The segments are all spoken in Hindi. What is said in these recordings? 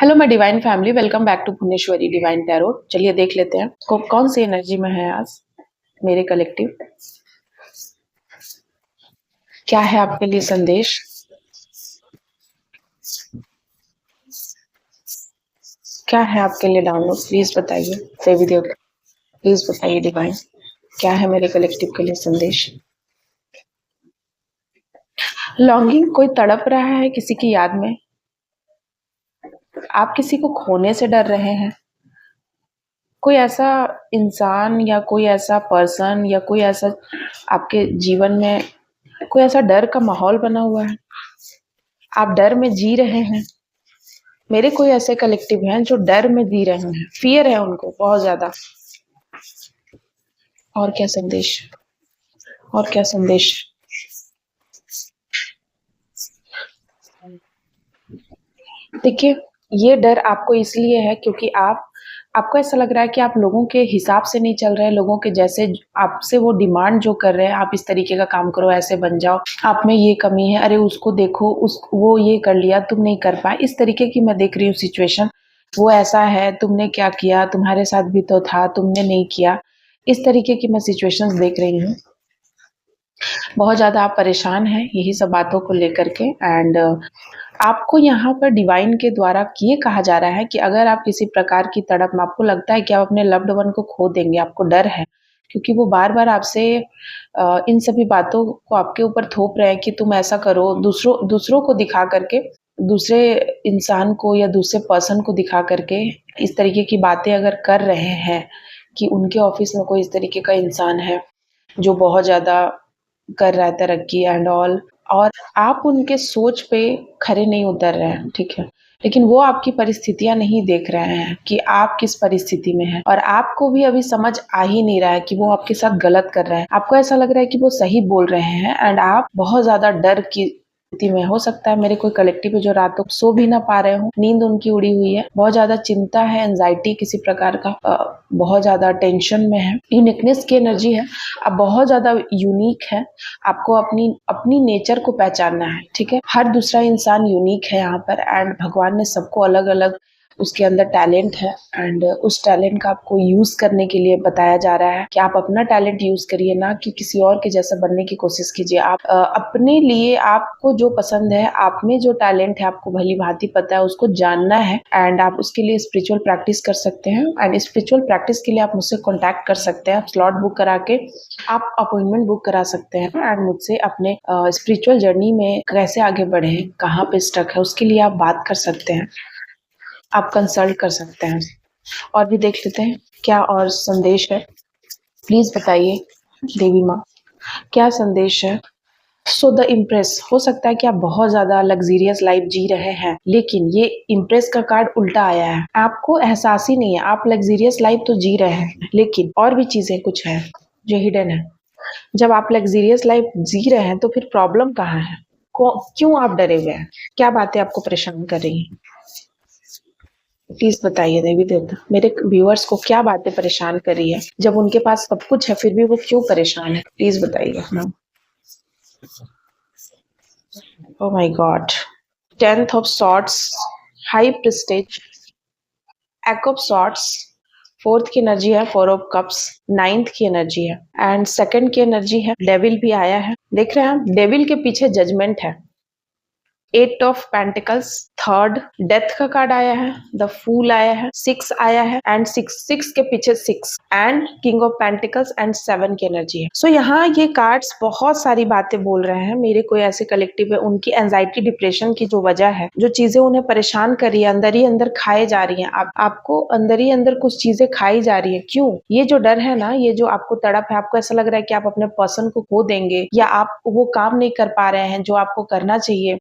Hello my divine family, welcome back to Bhuvneshwari divine tarot. चलिए देख लेते हैं कौन सी एनर्जी में है आज मेरे कलेक्टिव। क्या है आपके लिए संदेश? क्या है आपके लिए डाउनलोड? प्लीज बताइए देवी देवता, प्लीज बताइए डिवाइन, क्या है मेरे कलेक्टिव के लिए संदेश। लॉन्गिंग, कोई तड़प रहा है किसी की याद में। आप किसी को खोने से डर रहे हैं। कोई ऐसा इंसान या कोई ऐसा पर्सन या कोई ऐसा आपके जीवन में कोई ऐसा डर का माहौल बना हुआ है। आप डर में जी रहे हैं। मेरे कोई ऐसे कलेक्टिव हैं जो डर में जी रहे हैं, फियर है उनको बहुत ज्यादा। और क्या संदेश? और क्या संदेश? देखिए, ये डर आपको इसलिए है क्योंकि आपको ऐसा लग रहा है कि आप लोगों के हिसाब से नहीं चल रहे हैं, लोगों के जैसे आपसे वो डिमांड जो कर रहे हैं, आप इस तरीके का काम करो, ऐसे बन जाओ, आप में ये कमी है, अरे उसको देखो, वो ये कर लिया, तुम नहीं कर पाए, इस तरीके की मैं देख रही हूँ सिचुएशन। वो ऐसा है, तुमने क्या किया, तुम्हारे साथ भी तो था, तुमने नहीं किया, इस तरीके की मैं सिचुएशंस देख रही हूँ। बहुत ज़्यादा आप परेशान हैं यही सब बातों को लेकर के। एंड आपको यहाँ पर डिवाइन के द्वारा ये कहा जा रहा है कि अगर आप किसी प्रकार की तड़प में आपको लगता है कि आप अपने लव्ड वन को खो देंगे, आपको डर है क्योंकि वो बार बार आपसे इन सभी बातों को आपके ऊपर थोप रहे हैं कि तुम ऐसा करो, दूसरों को दिखा करके, दूसरे इंसान को या दूसरे पर्सन को दिखा करके इस तरीके की बातें अगर कर रहे हैं कि उनके ऑफिस में कोई इस तरीके का इंसान है जो बहुत ज़्यादा कर रहा है तरक्की एंड ऑल, और आप उनके सोच पे खरे नहीं उतर रहे हैं, ठीक है, लेकिन वो आपकी परिस्थितियां नहीं देख रहे हैं कि आप किस परिस्थिति में हैं, और आपको भी अभी समझ आ ही नहीं रहा है कि वो आपके साथ गलत कर रहे हैं। आपको ऐसा लग रहा है कि वो सही बोल रहे हैं एंड आप बहुत ज्यादा डर की स्थिति में हो सकता है। मेरे कोई कलेक्टिव जो रातों को सो भी ना पा रहे हो, नींद उनकी उड़ी हुई है, बहुत ज्यादा चिंता है, एंजाइटी किसी प्रकार का, बहुत ज्यादा टेंशन में है। यूनिकनेस की एनर्जी है, आप बहुत ज्यादा यूनिक है, आपको अपनी अपनी नेचर को पहचानना है, ठीक है। हर दूसरा इंसान यूनिक है यहाँ पर, एंड भगवान ने सबको अलग अलग उसके अंदर टैलेंट है, एंड उस टैलेंट का आपको यूज करने के लिए बताया जा रहा है कि आप अपना टैलेंट यूज करिए, ना कि किसी और के जैसा बनने की कोशिश कीजिए। आप अपने लिए, आपको जो पसंद है, आप में जो टैलेंट है, आपको भली भांति पता है, उसको जानना है, एंड आप उसके लिए स्पिरिचुअल प्रैक्टिस कर सकते हैं। एंड स्पिरिचुअल प्रैक्टिस के लिए आप मुझसे कॉन्टैक्ट कर सकते हैं, आप स्लॉट बुक करा के आप अपॉइंटमेंट बुक करा सकते हैं, एंड मुझसे अपने स्पिरिचुअल जर्नी में कैसे आगे बढ़े, कहाँ पे स्टक है, उसके लिए आप बात कर सकते हैं, आप कंसल्ट कर सकते हैं। और भी देख लेते हैं क्या और संदेश है, प्लीज बताइए देवी माँ, क्या संदेश है। सो द इम्प्रेस, हो सकता है कि आप बहुत ज्यादा लग्जीरियस लाइफ जी रहे हैं, लेकिन ये इम्प्रेस का कार्ड उल्टा आया है, आपको एहसास ही नहीं है, आप लग्जीरियस लाइफ तो जी रहे हैं लेकिन और भी चीजें कुछ है जो हिडन है। जब आप लग्जीरियस लाइफ जी रहे हैं तो फिर प्रॉब्लम कहाँ है, क्यों आप डरे हुए हैं, क्या बातें आपको परेशान कर रही हैं? प्लीज बताइए देवी देवता, मेरे व्यूअर्स को क्या बातें परेशान कर रही है, जब उनके पास सब कुछ है फिर भी वो क्यों परेशान है, प्लीज बताइए ma'am. Oh my god, 10th of swords, high priestess, एक ऑफ सॉर्ट्स, फोर्थ की एनर्जी है 4 ऑफ कप्स, 9th की एनर्जी है, एंड सेकंड की एनर्जी है डेविल भी आया है, देख रहे हैं डेविल के पीछे जजमेंट है, 8 ऑफ पेंटिकल्स, थर्ड डेथ का कार्ड आया है, द फूल आया है, 6 आया है, एंड सिक्स के पीछे 6, and king of pentacles and 7 की एनर्जी है। सो यहाँ ये कार्ड्स बहुत सारी बातें बोल रहे हैं, मेरे कोई ऐसे कलेक्टिव है, उनकी एंजाइटी डिप्रेशन की जो वजह है, जो चीजें उन्हें परेशान कर रही है, अंदर ही अंदर खाए जा रही है, आपको अंदर ही अंदर कुछ चीजें खाई जा रही है। क्यों? ये जो डर है ना, ये जो आपको तड़प है, आपको ऐसा लग रहा है कि आप अपने पर्सन को खो देंगे, या आप वो काम नहीं कर पा रहे हैं जो आपको करना चाहिए,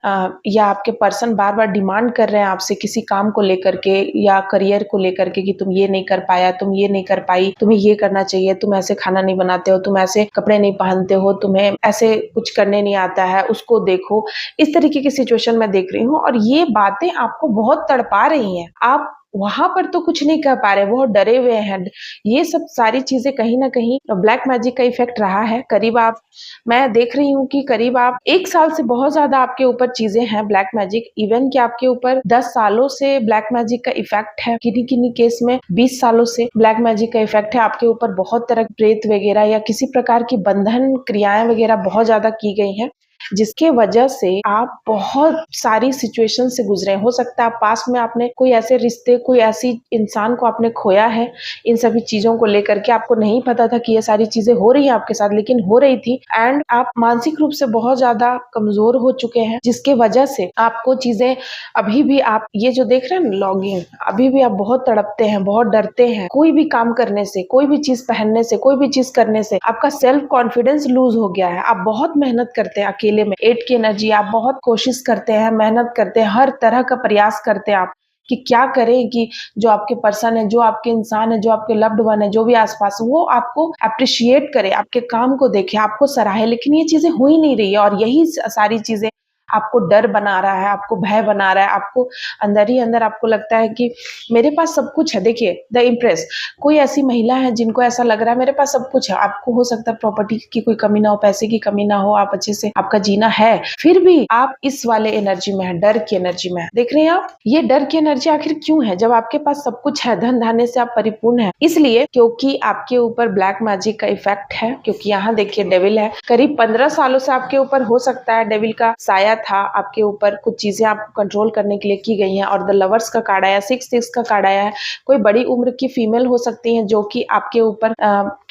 या आपके पर्सन बार बार डिमांड कर रहे हैं आपसे किसी काम को लेकर के या करियर को लेकर के कि तुम ये नहीं कर पाया, तुम ये नहीं कर पाई, तुम्हें ये करना चाहिए, तुम ऐसे खाना नहीं बनाते हो, तुम ऐसे कपड़े नहीं पहनते हो, तुम्हें ऐसे कुछ करने नहीं आता है, उसको देखो, इस तरीके की सिचुएशन मैं देख रही हूँ, और ये बातें आपको बहुत तड़पा रही हैं। आप वहाँ पर तो कुछ नहीं कर पा रहे, बहुत डरे हुए हैं। ये सब सारी चीज़ें कहीं न कहीं ब्लैक मैजिक का इफ़ेक्ट रहा है। करीब आप मैं देख रही हूँ कि करीब आप 1 साल से बहुत ज़्यादा आपके ऊपर चीज़ें हैं ब्लैक मैजिक, इवन कि आपके ऊपर 10 सालों से ब्लैक मैजिक का इफ़ेक्ट है। किन्हीं-किन्हीं केस में 20 सालों से ब्लैक मैजिक का इफ़ेक्ट है। आपके ऊपर बहुत तरह के प्रेत वगैरह या किसी प्रकार की बंधन क्रियाएँ वगैरह बहुत ज़्यादा की गई हैं। जिसके वजह से आप बहुत सारी सिचुएशन से गुज़रे। हो सकता है पास्ट में आपने कोई ऐसे रिश्ते, कोई ऐसी इंसान को आपने खोया है, इन सभी चीज़ों को लेकर के आपको नहीं पता था कि ये सारी चीज़ें हो रही हैं आपके साथ, लेकिन हो रही थी एंड आप मानसिक रूप से बहुत ज़्यादा कमज़ोर हो चुके हैं, जिसके वजह से आपको चीज़ें अभी भी आप ये जो देख रहे हैं ना लॉगिंग, अभी भी आप बहुत तड़पते हैं, बहुत डरते हैं। कोई भी काम करने से, कोई भी चीज़ पहनने से, कोई भी चीज़ करने से आपका सेल्फ कॉन्फिडेंस लूज़ हो गया है। आप बहुत मेहनत करते हैं अकेले में, 8 की एनर्जी, आप बहुत कोशिश करते हैं, मेहनत करते हैं, हर तरह का प्रयास करते हैं आप कि क्या करें कि जो आपके पर्सन है, जो आपके इंसान है, जो आपके लव्ड वन है, जो भी आस-पास वो आपको एप्रिशिएट करे, आपके काम को देखे, आपको सराहे, लेकिन ये चीज़ें हो ही नहीं रही है और यही सारी चीज़ें आपको डर बना रहा है, आपको भय बना रहा है, आपको अंदर ही अंदर आपको लगता है कि मेरे पास सब कुछ है। देखिए द इम्प्रेस, कोई ऐसी महिला है जिनको ऐसा लग रहा है मेरे पास सब कुछ है। आपको हो सकता है प्रॉपर्टी की कोई कमी ना हो, पैसे की कमी ना हो, आप अच्छे से आपका जीना है, फिर भी आप इस वाले एनर्जी में है, डर की एनर्जी में है। देख रहे हैं आप, ये डर की एनर्जी आखिर क्यों है जब आपके पास सब कुछ है, धन धान्य से आप परिपूर्ण है? इसलिए क्योंकि आपके ऊपर ब्लैक मैजिक का इफेक्ट है, क्योंकि यहाँ देखिए डेविल है। करीब 15 सालों से आपके ऊपर हो सकता है डेविल का साया था, आपके ऊपर कुछ चीजें आपको कंट्रोल करने के लिए की गई हैं और द लवर्स का कार्ड आया, 6 का कार्ड आया है। कोई बड़ी उम्र की फीमेल हो सकती है जो कि आपके ऊपर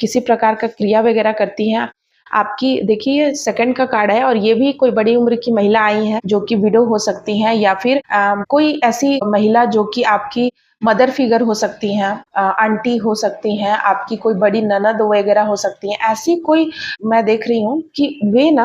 किसी प्रकार का क्रिया वगैरह करती हैं। आपकी देखिए सेकंड का कार्ड है और ये भी कोई बड़ी उम्र की महिला आई है जो कि विडो हो सकती हैं या फिर कोई ऐसी महिला जो कि आपकी मदर फिगर हो सकती हैं, आंटी हो सकती हैं, आपकी कोई बड़ी ननद वगैरह हो सकती हैं। ऐसी कोई मैं देख रही हूँ कि वे ना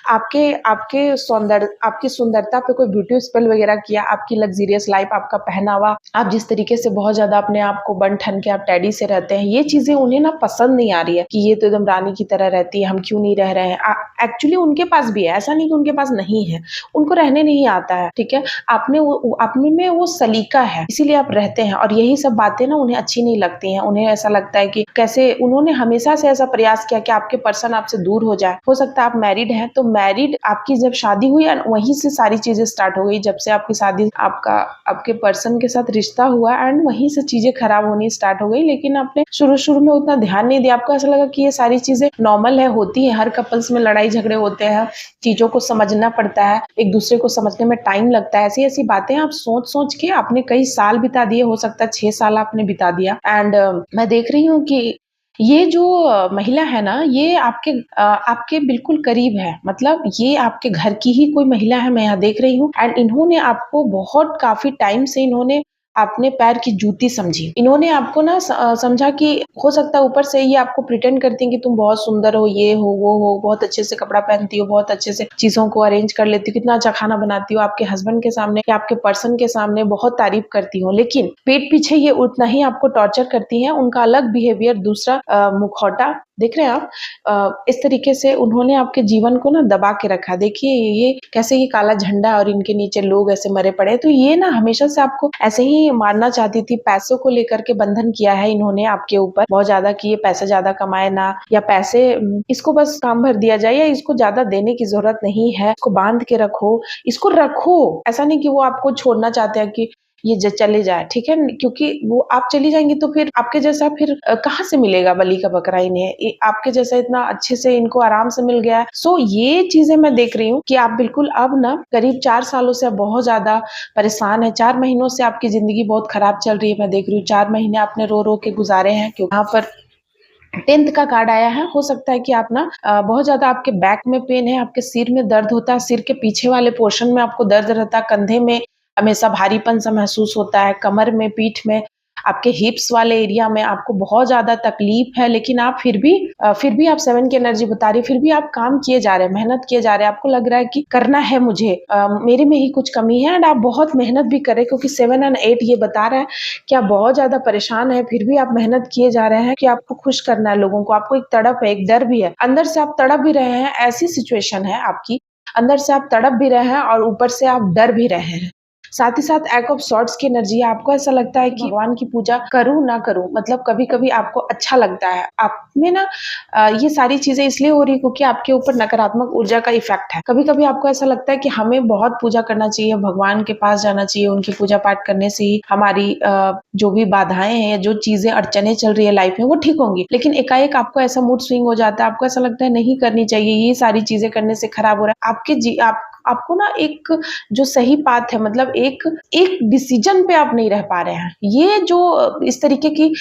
आपके आपकी सुंदरता पे कोई ब्यूटी स्पेल वगैरह किया, आपकी लग्जरियस लाइफ, आपका पहनावा, आप जिस तरीके से बहुत ज्यादा अपने आप को बन ठन के आप टैडी से रहते हैं, ये चीजें उन्हें ना पसंद नहीं आ रही है कि ये तो एकदम रानी की तरह रहती है, हम क्यों नहीं रह रहे हैं। एक्चुअली उनके पास भी है, ऐसा नहीं कि उनके पास नहीं है, उनको रहने नहीं आता है, ठीक है। अपने में वो सलीका है, इसीलिए आप रहते हैं और यही सब बातें ना उन्हें अच्छी नहीं लगती हैं। उन्हें ऐसा लगता है कि कैसे उन्होंने हमेशा से ऐसा प्रयास किया कि आपके पर्सन आपसे दूर हो जाए। हो सकता है आप मैरिड हैं, तो मैरिड आपकी जब शादी हुई वहीं से सारी चीजें स्टार्ट हो गई। जब से आपकी शादी आपके पर्सन के साथ रिश्ता हुआ एंड वहीं से चीजें खराब होनी स्टार्ट हो गई, लेकिन आपने शुरू में उतना ध्यान नहीं दिया। आपको ऐसा लगा कि ये सारी चीजें नॉर्मल है, होती है, हर कपल्स में लड़ाई झगड़े होते हैं, चीजों को समझना पड़ता है, एक दूसरे को समझने में टाइम लगता है। ऐसी बातें आप सोच के आपने कई साल बिता दिए, हो सकता है 6 साल आपने बिता दिया। एंड मैं देख रही हूँ कि ये जो महिला है ना, ये आपके बिल्कुल करीब है, मतलब ये आपके घर की ही कोई महिला है, मैं यहाँ देख रही हूँ। एंड इन्होंने आपको बहुत काफी टाइम से इन्होंने अपने पैर की जूती समझी। इन्होंने आपको ना समझा कि हो सकता है ऊपर से ये आपको प्रिटेंड करती हैं कि तुम बहुत सुंदर हो, ये हो, वो हो, बहुत अच्छे से कपड़ा पहनती हो, बहुत अच्छे से चीजों को अरेंज कर लेती हो, कितना अच्छा खाना बनाती हो, आपके हस्बैंड के सामने या आपके पर्सन के सामने बहुत तारीफ करती हो, लेकिन पेट पीछे ये उतना ही आपको टॉर्चर करती हैं। उनका अलग बिहेवियर, दूसरा मुखौटा, देख रहे हैं आप, इस तरीके से उन्होंने आपके जीवन को ना दबा के रखा। देखिए ये कैसे ये काला झंडा और इनके नीचे लोग ऐसे मरे पड़े, तो ये ना हमेशा से आपको ऐसे ही मारना चाहती थी। पैसों को लेकर के बंधन किया है इन्होंने आपके ऊपर बहुत ज्यादा कि ये पैसे ज्यादा कमाए ना, या पैसे इसको बस काम भर दिया जाए, या इसको ज्यादा देने की जरूरत नहीं है, इसको बांध के रखो, इसको रखो। ऐसा नहीं कि वो आपको छोड़ना चाहते हैं कि ये चले जाए, ठीक है, क्योंकि वो आप चली जाएंगी तो फिर आपके जैसा फिर कहाँ से मिलेगा बलि का बकरा इन्हें, आपके जैसा इतना अच्छे से इनको आराम से मिल गया है। सो ये चीजें मैं देख रही हूँ कि आप बिल्कुल अब ना करीब 4 सालों से आप बहुत ज्यादा परेशान है। 4 महीनों से आपकी जिंदगी बहुत खराब चल रही है, मैं देख रही हूँ 4 महीने आपने रो रो के गुजारे हैं, क्योंकि यहाँ पर 10th का कार्ड आया है। हो सकता है कि आप ना बहुत ज्यादा आपके बैक में पेन है, आपके सिर में दर्द होता है, सिर के पीछे वाले पोर्शन में आपको दर्द रहता है, कंधे में हमेशा भारीपन सा महसूस होता है, कमर में, पीठ में, आपके हिप्स वाले एरिया में आपको बहुत ज्यादा तकलीफ है, लेकिन आप फिर भी आप 7 की एनर्जी बता रही, फिर भी आप काम किए जा रहे हैं, मेहनत किए जा रहे हैं। आपको लग रहा है कि करना है मुझे, मेरे में ही कुछ कमी है, एंड आप बहुत मेहनत भी कर रहे हैं, क्योंकि 7 एंड 8 ये बता रहा है कि आप बहुत ज्यादा परेशान है, फिर भी आप मेहनत किए जा रहे हैं कि आपको खुश करना है लोगों को। आपको एक तड़प है, एक डर भी है, अंदर से आप तड़प भी रहे हैं। ऐसी सिचुएशन है आपकी, अंदर से आप तड़प भी रहे हैं और ऊपर से आप डर भी रहे हैं। साथ ही साथ एक्ट ऑफ सॉर्ट्स की एनर्जी है। आपको ऐसा लगता है कि भगवान की पूजा करूँ ना करूँ, मतलब कभी-कभी आपको अच्छा लगता है। आप में ना ये सारी चीज़ें इसलिए हो रही है क्योंकि आपके ऊपर नकारात्मक ऊर्जा का इफ़ेक्ट है। कभी-कभी आपको ऐसा लगता है कि हमें बहुत पूजा करना चाहिए, भगवान के पास जाना चाहिए, उनकी पूजा-पाठ करने से ही हमारी जो भी बाधाएँ हैं, जो चीज़ें अड़चनें चल रही है लाइफ़ में वो ठीक होंगी। लेकिन एकाएक आपको ऐसा मूड स्विंग हो जाता है, आपको ऐसा लगता है नहीं करनी चाहिए, ये सारी चीज़ें करने से खराब हो रहा है। आपको ना एक जो सही पाथ है, मतलब एक डिसीजन पे आप नहीं रह पा रहे हैं। ये जो इस तरीके की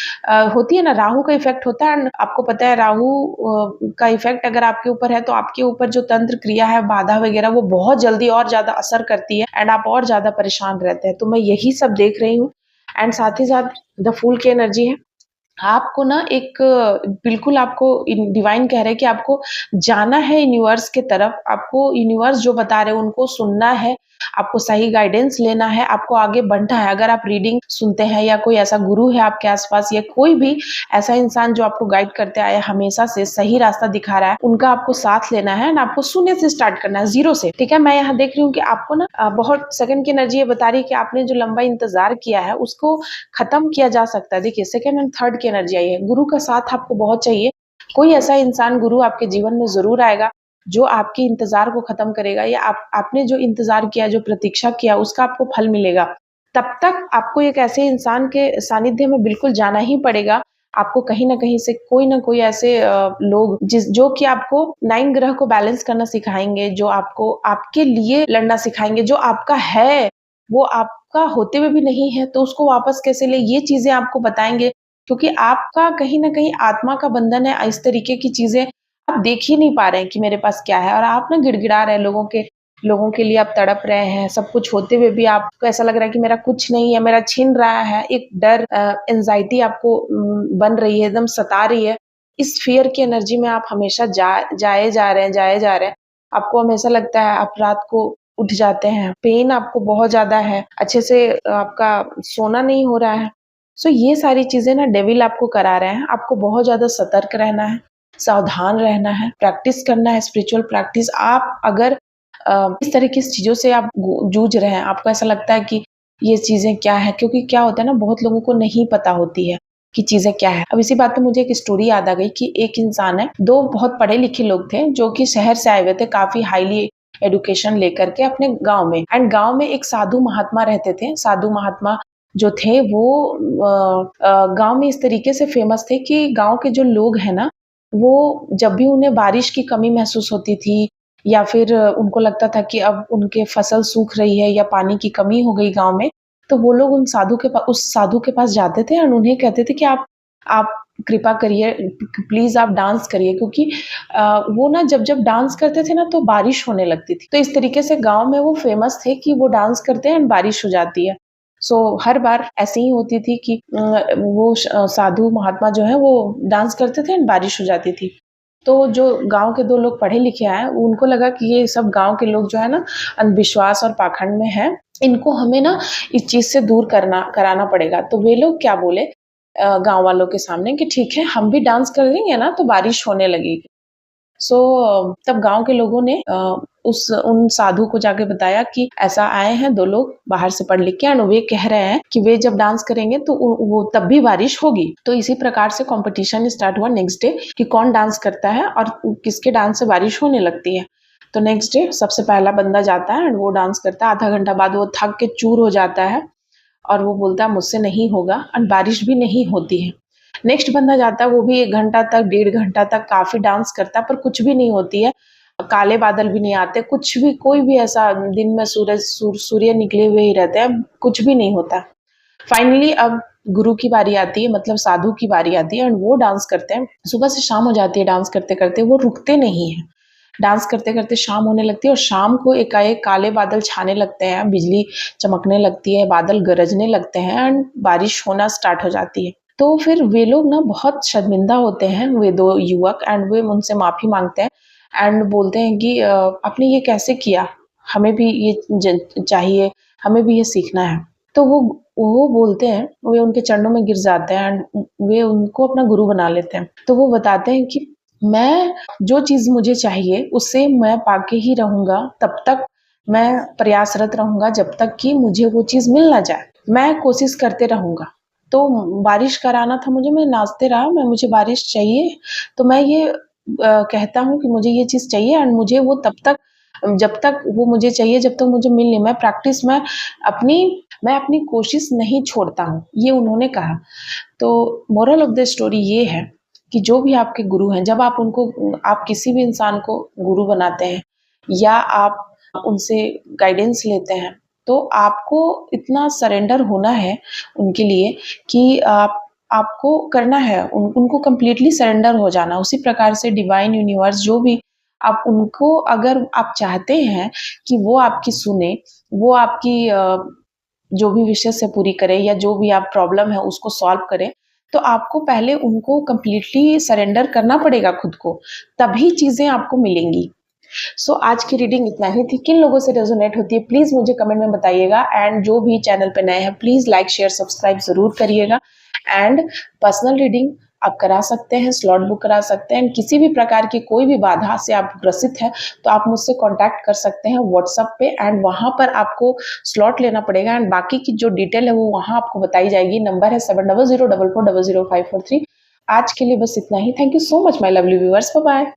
होती है ना, राहु का इफेक्ट होता है। आपको पता है राहु का इफेक्ट अगर आपके ऊपर है तो आपके ऊपर जो तंत्र क्रिया है, बाधा वगैरह, वो बहुत जल्दी और ज्यादा असर करती है एंड आप और ज्यादा परेशान रहते हैं। तो मैं यही सब देख रही हूँ। एंड साथ ही साथ द फूल की एनर्जी है। आपको ना एक बिल्कुल आपको डिवाइन कह रहे हैं कि आपको जाना है यूनिवर्स की तरफ, आपको यूनिवर्स जो बता रहे हैं उनको सुनना है, आपको सही गाइडेंस लेना है, आपको आगे बढ़ना है। अगर आप रीडिंग सुनते हैं या कोई ऐसा गुरु है आपके आसपास या कोई भी ऐसा इंसान जो आपको गाइड करते आया हमेशा से, सही रास्ता दिखा रहा है, उनका आपको साथ लेना है एंड आपको शून्य से स्टार्ट करना है, जीरो से। ठीक है, मैं यहाँ देख रही हूँ कि आपको ना बहुत सेकंड की एनर्जी ये बता रही है कि आपने जो लंबा इंतजार किया है उसको खत्म किया जा सकता है। देखिए सेकंड एंड थर्ड की एनर्जी आई है। गुरु का साथ आपको बहुत चाहिए। कोई ऐसा इंसान गुरु आपके जीवन में जरूर आएगा जो आपके इंतजार को खत्म करेगा, या आपने जो इंतजार किया, जो प्रतीक्षा किया, उसका आपको फल मिलेगा। तब तक आपको एक ऐसे इंसान के सानिध्य में बिल्कुल जाना ही पड़ेगा। आपको कहीं ना कहीं से कोई ना कोई ऐसे लोग जो कि आपको 9 ग्रह को बैलेंस करना सिखाएंगे, जो आपको आपके लिए लड़ना सिखाएंगे, जो आपका है वो आपका होते हुए भी नहीं है तो उसको वापस कैसे ले, ये चीजें आपको बताएंगे। क्योंकि आपका कहीं ना कहीं आत्मा का बंधन है। इस तरीके की चीजें आप देख ही नहीं पा रहे हैं कि मेरे पास क्या है, और आप ना गिड़गिड़ा रहे हैं लोगों के लिए आप तड़प रहे हैं। सब कुछ होते हुए भी आपको ऐसा लग रहा है कि मेरा कुछ नहीं है, मेरा छीन रहा है। एक डर, एंजाइटी आपको बन रही है, एकदम सता रही है। इस फियर की एनर्जी में आप हमेशा जाए जा रहे हैं। आपको हमेशा लगता है आप रात को उठ जाते हैं, पेन आपको बहुत ज्यादा है, अच्छे से आपका सोना नहीं हो रहा है। सो ये सारी चीजें ना डेविल आपको करा रहे हैं। आपको बहुत ज्यादा सतर्क रहना है, सावधान रहना है, प्रैक्टिस करना है, स्पिरिचुअल प्रैक्टिस। आप अगर इस तरह की चीजों से आप जूझ रहे हैं, आपको ऐसा लगता है कि ये चीजें क्या है, क्योंकि क्या होता है ना, बहुत लोगों को नहीं पता होती है कि चीजें क्या है। अब इसी बात पे मुझे एक स्टोरी याद आ गई कि एक इंसान है, दो बहुत पढ़े लिखे लोग थे जो कि शहर से आए हुए थे काफी हाईली एडुकेशन लेकर के अपने गांव में। एंड गांव में एक साधु महात्मा रहते थे। साधु महात्मा जो थे वो गांव में इस तरीके से फेमस थे कि गांव के जो लोग हैं ना, वो जब भी उन्हें बारिश की कमी महसूस होती थी या फिर उनको लगता था कि अब उनके फसल सूख रही है या पानी की कमी हो गई गांव में, तो वो लोग उस साधु के पास जाते थे और उन्हें कहते थे कि आप कृपा करिए, प्लीज आप डांस करिए। क्योंकि वो ना जब जब डांस करते थे ना तो बारिश होने लगती थी। तो इस तरीके से गांव में वो फेमस थे कि वो डांस करते हैं और बारिश हो जाती है। सो हर बार ऐसे ही होती थी कि वो साधु महात्मा जो है वो डांस करते थे और बारिश हो जाती थी। तो जो गांव के दो लोग पढ़े लिखे आए, उनको लगा कि ये सब गांव के लोग जो है ना अंधविश्वास और पाखंड में है, इनको हमें ना इस चीज से दूर कराना पड़ेगा। तो वे लोग क्या बोले गांव वालों के सामने कि ठीक है, हम भी डांस कर देंगे ना तो बारिश होने लगेगी। सो तब गांव के लोगों ने उन साधु को जाके बताया कि ऐसा आए हैं दो लोग बाहर से पढ़ लिख के, और वे कह रहे हैं कि वे जब डांस करेंगे तो वो तब भी बारिश होगी। तो इसी प्रकार से कंपटीशन स्टार्ट हुआ नेक्स्ट डे कि कौन डांस करता है और किसके डांस से बारिश होने लगती है। तो नेक्स्ट डे सबसे पहला बंदा जाता है और वो डांस करता है। आधा घंटा बाद वो थक के चूर हो जाता है और वो बोलता है मुझसे नहीं होगा, और बारिश भी नहीं होती है। नेक्स्ट बंदा जाता है, वो भी 1 घंटा तक, 1.5 घंटा तक काफी डांस करता है पर कुछ भी नहीं होती है। काले बादल भी नहीं आते, कुछ भी, कोई भी ऐसा दिन में सूर्य निकले हुए ही रहते हैं, कुछ भी नहीं होता। फाइनली अब गुरु की बारी आती है, मतलब साधु की बारी आती है, और वो डांस करते हैं। सुबह से शाम हो जाती है डांस करते करते, वो रुकते नहीं है। डांस करते करते शाम होने लगती है और शाम को एकाएक काले बादल छाने लगते हैं, बिजली चमकने लगती है, बादल गरजने लगते हैं एंड बारिश होना स्टार्ट हो जाती है। तो फिर वे लोग ना बहुत शर्मिंदा होते हैं, वे दो युवक, एंड वे उनसे माफी मांगते हैं एंड बोलते हैं कि आपने ये कैसे किया, हमें भी ये चाहिए, हमें भी ये सीखना है। तो वो बोलते हैं, वे उनके चरणों में गिर जाते हैं एंड वे उनको अपना गुरु बना लेते हैं। तो वो बताते हैं कि मैं जो चीज मुझे चाहिए उससे मैं पाके ही रहूंगा तब तक मैं प्रयासरत रहूँगा जब तक कि मुझे वो चीज़ मिल ना जाए। मैं कोशिश करते रहूँगा। तो बारिश कराना था मुझे, मैं नाचते रहा, मुझे बारिश चाहिए, तो मैं ये कहता हूँ कि मुझे ये चीज़ चाहिए एंड मुझे वो तब तक जब तक वो मुझे चाहिए, जब तक मुझे मिल नहीं अपनी मैं अपनी कोशिश नहीं छोड़ता हूँ, ये उन्होंने कहा। तो मोरल ऑफ द स्टोरी ये है कि जो भी आपके गुरु हैं, जब आप किसी भी इंसान को गुरु बनाते हैं या आप उनसे गाइडेंस लेते हैं, तो आपको इतना सरेंडर होना है उनके लिए कि आपको करना है, उनको कंप्लीटली सरेंडर हो जाना। उसी प्रकार से डिवाइन यूनिवर्स जो भी आप उनको अगर आप चाहते हैं कि वो आपकी सुने, वो आपकी जो भी विशेष है पूरी करे या जो भी आप प्रॉब्लम है उसको सॉल्व करे, तो आपको पहले उनको कंप्लीटली सरेंडर करना पड़ेगा खुद को, तभी चीज़ें आपको मिलेंगी। आज की रीडिंग इतना ही थी। किन लोगों से रेजोनेट होती है प्लीज़ मुझे कमेंट में बताइएगा एंड जो भी चैनल पे नए हैं प्लीज़ लाइक, शेयर, सब्सक्राइब ज़रूर करिएगा एंड पर्सनल रीडिंग आप करा सकते हैं, स्लॉट बुक करा सकते हैं। किसी भी प्रकार की कोई भी बाधा से आप ग्रसित हैं, तो आप मुझसे कॉन्टैक्ट कर सकते हैं व्हाट्सएप पे एंड वहाँ पर आपको स्लॉट लेना पड़ेगा एंड बाकी की जो डिटेल है वो वहाँ आपको बताई जाएगी। नंबर है 7004400543। आज के लिए बस इतना ही। Thank you so much my lovely viewers. Bye bye.